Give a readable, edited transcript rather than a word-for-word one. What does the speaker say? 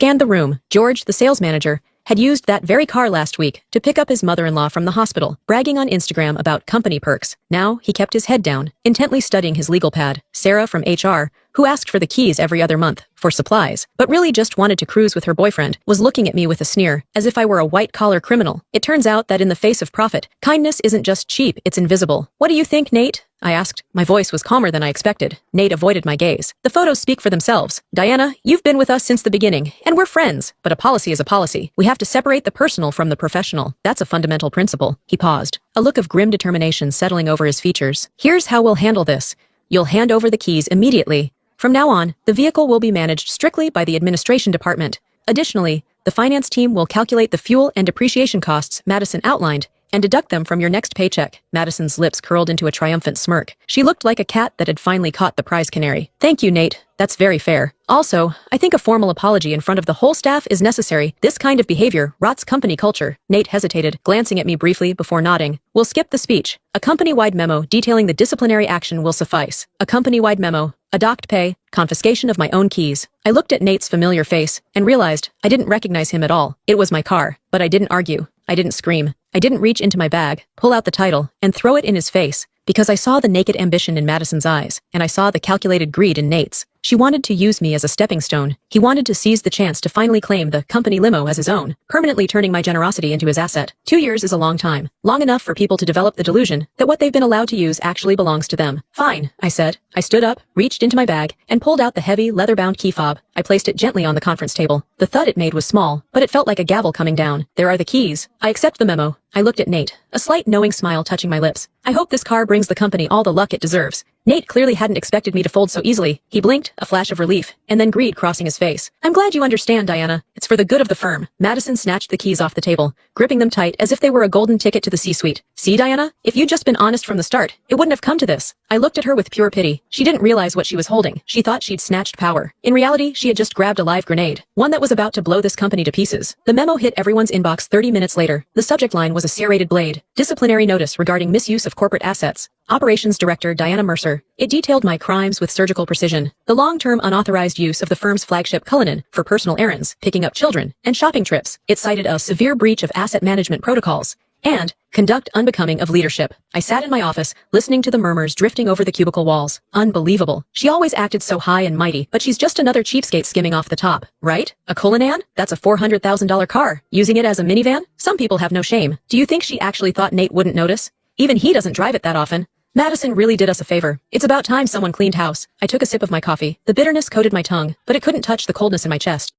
scanned the room. George, the sales manager, had used that very car last week to pick up his mother-in-law from the hospital, bragging on Instagram about company perks. Now, he kept his head down, intently studying his legal pad. Sarah from HR, who asked for the keys every other month, for supplies, but really just wanted to cruise with her boyfriend, was looking at me with a sneer, as if I were a white-collar criminal. It turns out that in the face of profit, kindness isn't just cheap, it's invisible. What do you think, Nate? I asked. My voice was calmer than I expected. Nate avoided my gaze. The photos speak for themselves. Diana, you've been with us since the beginning, and we're friends. But a policy is a policy. We have to separate the personal from the professional. That's a fundamental principle. He paused, a look of grim determination settling over his features. Here's how we'll handle this. You'll hand over the keys immediately. From now on, the vehicle will be managed strictly by the administration department. Additionally, the finance team will calculate the fuel and depreciation costs Madison outlined and deduct them from your next paycheck. Madison's lips curled into a triumphant smirk. She looked like a cat that had finally caught the prize canary. Thank you, Nate. That's very fair. Also, I think a formal apology in front of the whole staff is necessary. This kind of behavior rots company culture. Nate hesitated, glancing at me briefly before nodding. We'll skip the speech. A company-wide memo detailing the disciplinary action will suffice. A company-wide memo, a docked pay, confiscation of my own keys. I looked at Nate's familiar face and realized I didn't recognize him at all. It was my car, but I didn't argue. I didn't scream. I didn't reach into my bag, pull out the title, and throw it in his face, because I saw the naked ambition in Madison's eyes, and I saw the calculated greed in Nate's. She wanted to use me as a stepping stone. He wanted to seize the chance to finally claim the company limo as his own, permanently turning my generosity into his asset. 2 years is a long time. Long enough for people to develop the delusion that what they've been allowed to use actually belongs to them. Fine, I said. I stood up, reached into my bag, and pulled out the heavy, leather-bound key fob. I placed it gently on the conference table. The thud it made was small, but it felt like a gavel coming down. There are the keys. I accept the memo. I looked at Nate, a slight knowing smile touching my lips. I hope this car brings the company all the luck it deserves. Nate clearly hadn't expected me to fold so easily. He blinked, a flash of relief, and then greed crossing his face. I'm glad you understand, Diana. It's for the good of the firm. Madison snatched the keys off the table, gripping them tight as if they were a golden ticket to the C-suite. See, Diana? If you'd just been honest from the start, it wouldn't have come to this. I looked at her with pure pity. She didn't realize what she was holding. She thought she'd snatched power. In reality, she had just grabbed a live grenade, one that was about to blow this company to pieces. The memo hit everyone's inbox 30 minutes later. The subject line was a serrated blade. Disciplinary notice regarding misuse of corporate assets. Operations Director Diana Mercer. It detailed my crimes with surgical precision. The long-term unauthorized use of the firm's flagship Cullinan for personal errands, picking up children, and shopping trips. It cited a severe breach of asset management protocols and conduct unbecoming of leadership. I sat in my office, listening to the murmurs drifting over the cubicle walls. Unbelievable. She always acted so high and mighty, but she's just another cheapskate skimming off the top, right? A Cullinan? That's a $400,000 car. Using it as a minivan? Some people have no shame. Do you think she actually thought Nate wouldn't notice? Even he doesn't drive it that often. Madison really did us a favor. It's about time someone cleaned house. I took a sip of my coffee. The bitterness coated my tongue, but it couldn't touch the coldness in my chest.